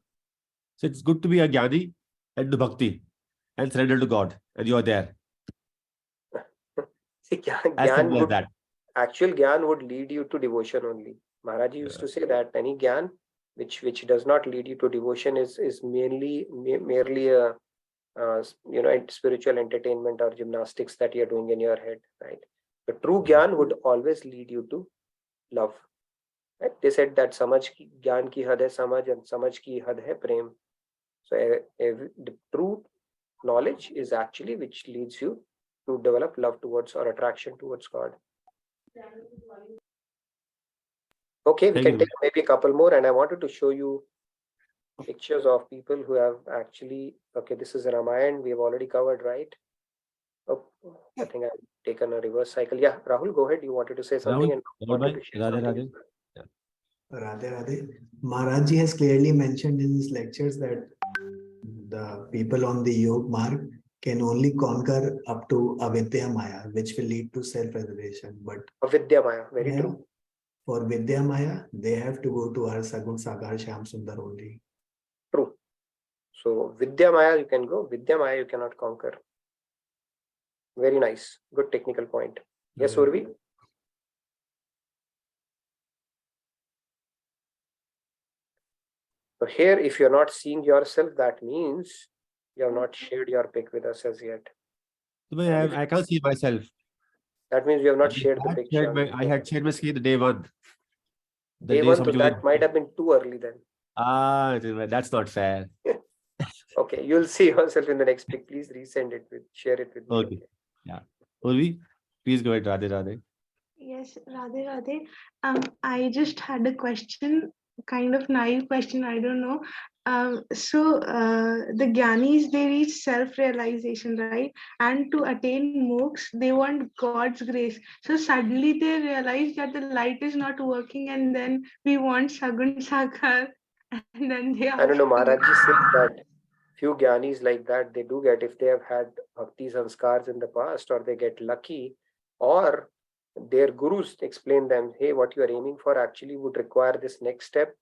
So it's good to be a Jnani and do Bhakti and surrender to God, and you are there. See, As simple as that. actual Gyan would lead you to devotion only. Maharaj used to say that any Gyan which does not lead you to devotion is merely a spiritual entertainment or gymnastics that you're doing in your head, right? The true Gyan would always lead you to love. Right? They said that samajh ki Gyan ki had hai samajh, and samajh ki had hai prem. So the true knowledge is actually which leads you to develop love towards or attraction towards God. Okay, we can take maybe a couple more, and I wanted to show you pictures of people who have actually, okay, this is Ramayana, we have already covered, right? Oh, I think I've taken a reverse cycle. Yeah, Rahul, go ahead. You wanted to say something and wanted to share something. Radhe Radhe. Maharaj has clearly mentioned in his lectures that the people on the Yog Marg can only conquer up to Avidya Maya, which will lead to self-realization. But Avidya Maya, very true. For Vidya Maya, they have to go to our Sagun Sagar Shyam Sundar only. True. So Vidya Maya you can go, Vidya Maya you cannot conquer. Very nice. Good technical point. Yes, Urvi? So here, if you're not seeing yourself, that means you have not shared your pic with us as yet. I can't see myself. That means you have not shared the picture. I had shared my screen the day one. Day one, so that might have been too early then. That's not fair. Okay, you'll see yourself in the next pic. Please resend it share it with me. Okay. Yeah. Urvi, please go ahead, Radhe Radhe. Yes, Radhe Radhe. I just had a question, kind of naive question, I don't know. The Gyanis, they reach self-realization, right? And to attain moksha, they want God's grace. So suddenly they realize that the light is not working, and then we want Sagun Sakar, and then they I don't know, Maharaj ji says that few Gyanis like that, they do get, if they have had bhakti sanskars in the past, or they get lucky, or their gurus explain them, hey, what you are aiming for actually would require this next step.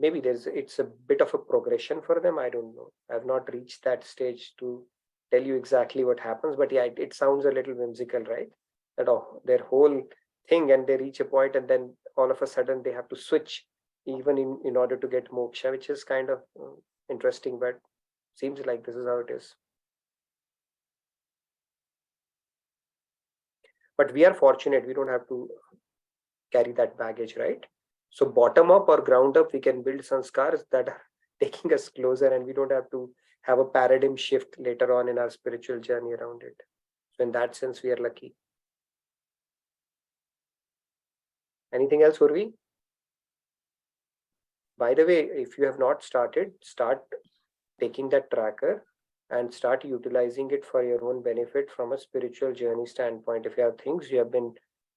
Maybe it's a bit of a progression for them. I don't know. I've not reached that stage to tell you exactly what happens, but yeah, it sounds a little whimsical, right? That their whole thing, and they reach a point, and then all of a sudden they have to switch even in order to get moksha, which is kind of interesting, but seems like this is how it is. But we are fortunate, we don't have to carry that baggage, right? So bottom up or ground up, we can build sanskars that are taking us closer, and we don't have to have a paradigm shift later on in our spiritual journey around it. So in that sense, we are lucky. Anything else, Urvi? By the way, if you have not started, start taking that tracker and start utilizing it for your own benefit from a spiritual journey standpoint. If you have things you have been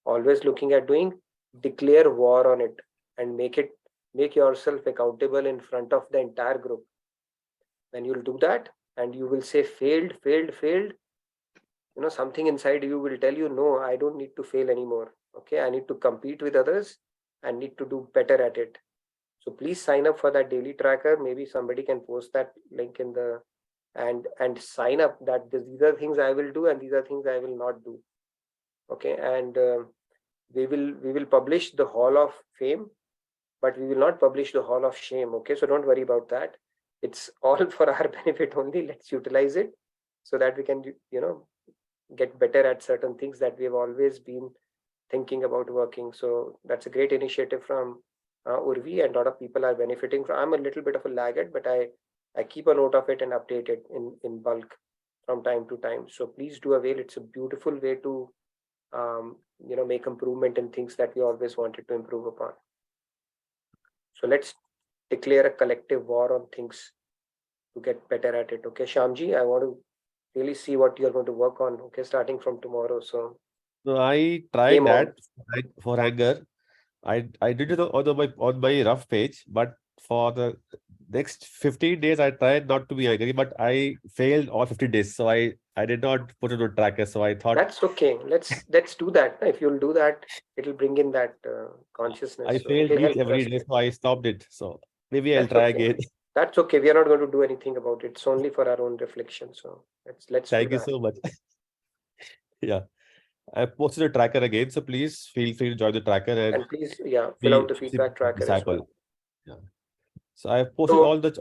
always looking at doing, declare war on it and make yourself accountable in front of the entire group. When you'll do that and you will say failed, something inside you will tell you, no, I don't need to fail anymore. Okay, I need to compete with others and need to do better at it. So please sign up for that daily tracker. Maybe somebody can post that link in the and sign up that these are things I will do and these are things I will not do. Okay, and we will publish the Hall of Fame, but we will not publish the Hall of Shame. Okay, so don't worry about that. It's all for our benefit only. Let's utilize it so that we can get better at certain things that we have always been thinking about working. So that's a great initiative from Urvi, and a lot of people are benefiting from. I'm a little bit of a laggard, but I keep a note of it and update it in bulk from time to time. So please do avail. It's a beautiful way to make improvement in things that we always wanted to improve upon. So let's declare a collective war on things to get better at it. Okay, Shyamji, I want to really see what you're going to work on. Okay, starting from tomorrow. So I tried that for anger. I did it on my rough page, but for the next 15 days I tried not to be angry, but I failed all 15 days. So I did not put it on tracker. So I thought that's okay. Let's do that. If you'll do that, it'll bring in that consciousness. I failed each every day, so I stopped it. So maybe I'll try again. That's okay. We are not going to do anything about it. It's only for our own reflection. So let's Thank you so much. Yeah. I posted a tracker again, so please feel free to join the tracker and please, fill out the feedback tracker as well. Yeah. So I have posted all the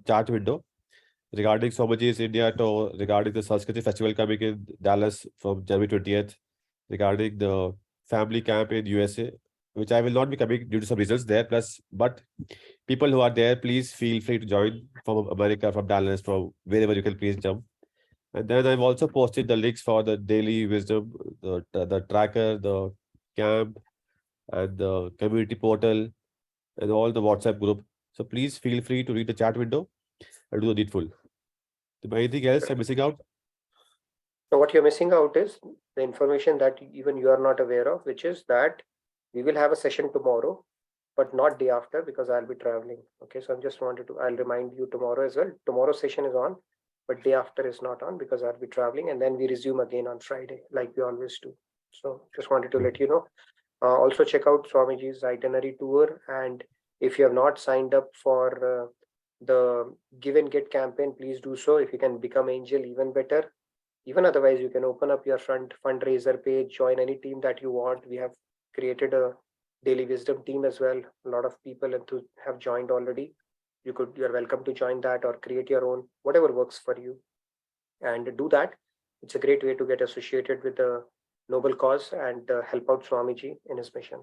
chat window regarding Swamiji's India tour, regarding the Sanskriti festival coming in Dallas from January 20th, regarding the family camp in USA, which I will not be coming due to some reasons there. But people who are there, please feel free to join from America, from Dallas, from wherever you can, please jump. And then I've also posted the links for the daily wisdom, the tracker, the camp, and the community portal, and all the WhatsApp group. So please feel free to read the chat window and do the needful. Anything else I'm missing out? So what you're missing out is the information that even you are not aware of, which is that we will have a session tomorrow, but not day after because I'll be traveling. Okay, so I'll remind you tomorrow as well. Tomorrow's session is on, but day after is not on because I'll be traveling, and then we resume again on Friday like we always do. So just wanted to let you know. Also check out Swamiji's itinerary tour, and if you have not signed up for the Give and Get campaign, please do so. If you can become angel, even better. Even otherwise, you can open up your fundraiser page, join any team that you want. We have created a daily wisdom team as well. A lot of people have joined already. You're welcome to join that or create your own, whatever works for you, and do that. It's a great way to get associated with the noble cause and help out Swamiji in his mission.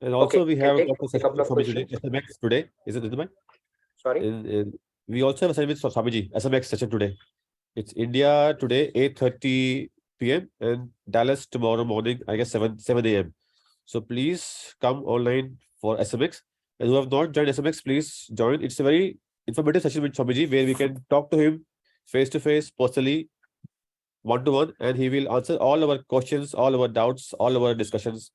And also we have a couple of Swamiji SMX today. Is it Ridhimai? Sorry? We also have a session with Swamiji SMX session today. It's India today, 8:30 p.m. and Dallas tomorrow morning, I guess 7 a.m. So please come online for SMX. And who have not joined SMX, please join. It's a very informative session with Swamiji where we can talk to him face to face, personally, one-to-one, and he will answer all our questions, all our doubts, all our discussions.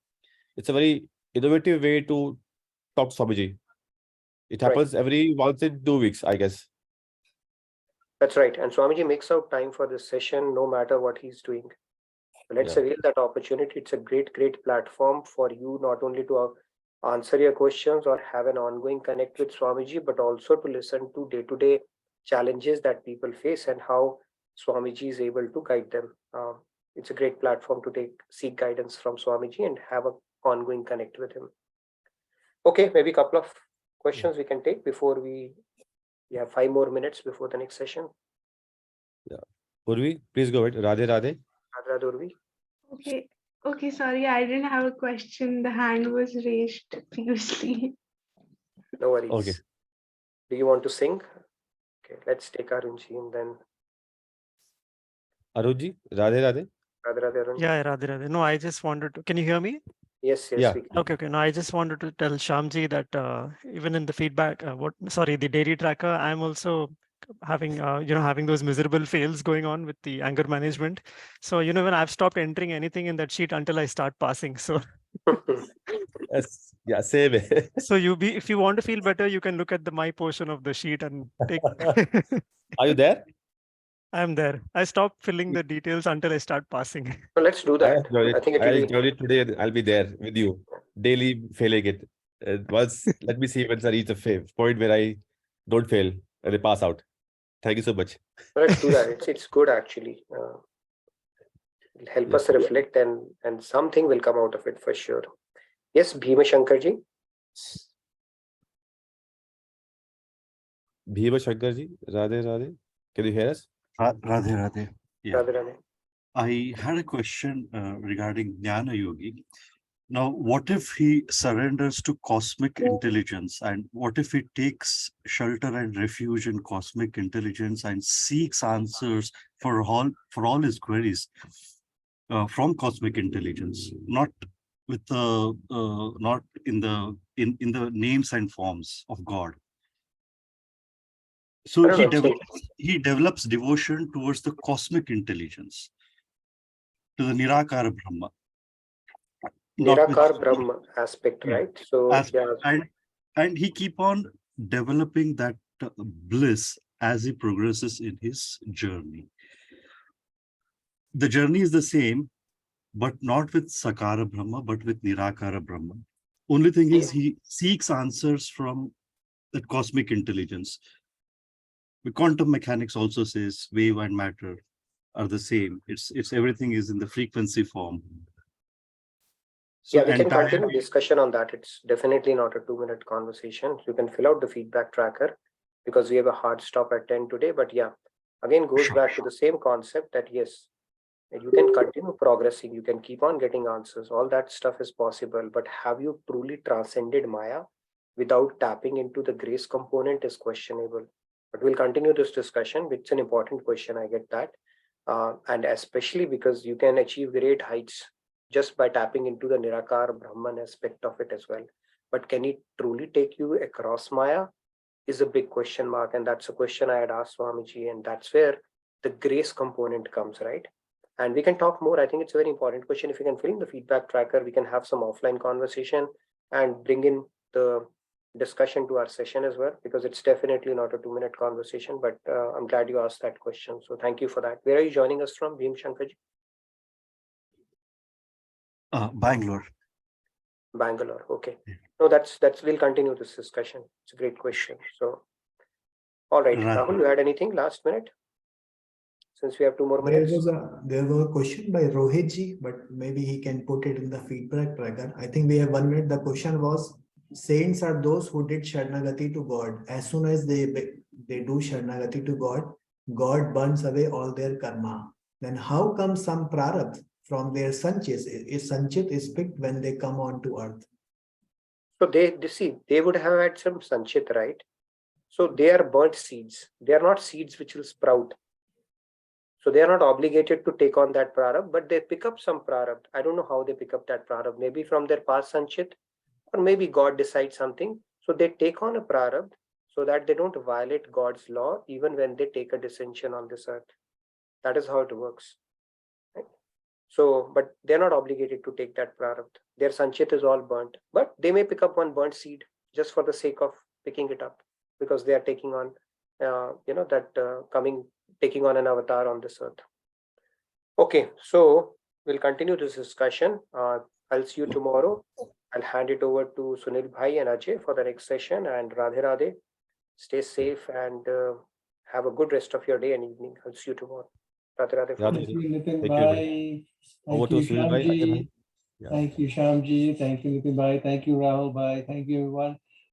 It's a very innovative way to talk to Swamiji. It happens every once in 2 weeks, I guess. That's right. And Swamiji makes out time for this session no matter what he's doing. So let's avail that opportunity. It's a great platform for you not only to answer your questions or have an ongoing connect with Swamiji, but also to listen to day-to-day challenges that people face and how Swamiji is able to guide them. It's a great platform to seek guidance from Swamiji and have an ongoing connect with him. Okay, maybe a couple of questions we can take before we have 5 more minutes before the next session. Yeah. Purvi, please go ahead. Radhe Radhe. Radhe Urvi? Okay, sorry, I didn't have a question. The hand was raised previously. No worries. Okay. Do you want to sing? Okay, let's take Arunji and then Arunji, Radhe Radhe. Radhe Radhe Arun. Yeah, Radhe Radhe. No, I just wanted to. Can you hear me? Yes, Yeah. we can. Okay. No, I just wanted to tell Shyamji that even in the feedback, the daily tracker, I'm also having having those miserable fails going on with the anger management. So when I've stopped entering anything in that sheet until I start passing. So Yes. Yeah, same. so if you want to feel better, you can look at my portion of the sheet and take. Are you there? I'm there. I stop filling the details until I start passing. So let's do that. I think it will I'll be. join it today and I'll be there with you. Daily failing it. Once, let me see once I reach the point where I don't fail and I pass out. Thank you so much. Let's do that. It's good actually. It'll help us reflect and something will come out of it for sure. Yes, Bhima Shankarji. Bhima Shankarji, Radhe Radhe. Can you hear us? Radhe Radhe. Yeah. Radhe Radhe. I had a question regarding Jnana Yogi. Now, what if he surrenders to cosmic intelligence, and what if he takes shelter and refuge in cosmic intelligence and seeks answers for all his queries from cosmic intelligence, not with the not in the names and forms of God? So he develops devotion towards the cosmic intelligence, to the Nirakara Brahma. Nirakar Brahma aspect, right? So and he keep on developing that bliss as he progresses in his journey. The journey is the same, but not with Sakara Brahma, but with Nirakara Brahma. Only thing is he seeks answers from that cosmic intelligence. The quantum mechanics also says wave and matter are the same. It's everything is in the frequency form. So we can continue discussion on that. It's definitely not a 2-minute conversation. You can fill out the feedback tracker because we have a hard stop at 10 today. But yeah, again, goes back to the same concept that yes, you can continue progressing. You can keep on getting answers. All that stuff is possible. But have you truly transcended Maya without tapping into the grace component is questionable. But we'll continue this discussion. It's an important question. I get that. And especially because you can achieve great heights just by tapping into the Nirakar Brahman aspect of it as well. But can it truly take you across Maya is a big question mark. And that's a question I had asked Swamiji. And that's where the grace component comes, right? And we can talk more. I think it's a very important question. If you can fill in the feedback tracker, we can have some offline conversation and bring in the discussion to our session as well, because it's definitely not a 2-minute conversation, but I'm glad you asked that question. So thank you for that. Where are you joining us from, Bhim Shankarji? Bangalore. Bangalore. Okay. No, that's we'll continue this discussion. It's a great question. So, all right, Rahul, you had anything last minute? Since we have 2 more minutes. There was a question by Rohitji, but maybe he can put it in the feedback tracker. I think we have 1 minute. The question was, saints are those who did Sharanagati to God. As soon as they do Sharanagati to God, God burns away all their karma. Then how come some prarabdha from their sanchit is picked when they come onto earth? So they would have had some sanchit, right? So they are burnt seeds. They are not seeds which will sprout. So they are not obligated to take on that prarabdha, but they pick up some prarabdha. I don't know how they pick up that prarabdha. Maybe from their past sanchit, or maybe God decides something. So they take on a prarabdha so that they don't violate God's law even when they take a descension on this earth. That is how it works. Right? So, but they're not obligated to take that prarabdha. Their sanchit is all burnt, but they may pick up one burnt seed just for the sake of picking it up, because they are taking on, taking on an avatar on this earth. Okay, so we'll continue this discussion. I'll see you tomorrow. I'll hand it over to Sunil Bhai and Ajay for the next session. And Radhe Radhe, stay safe and have a good rest of your day and evening. I'll see you tomorrow. Radhe Radhe. Thank you, Nitin Bhai. Thank you, Shyamji. Thank you, Shyamji. Thank you, Nitin Bhai. Thank you, Rahul Bhai. Thank you, everyone.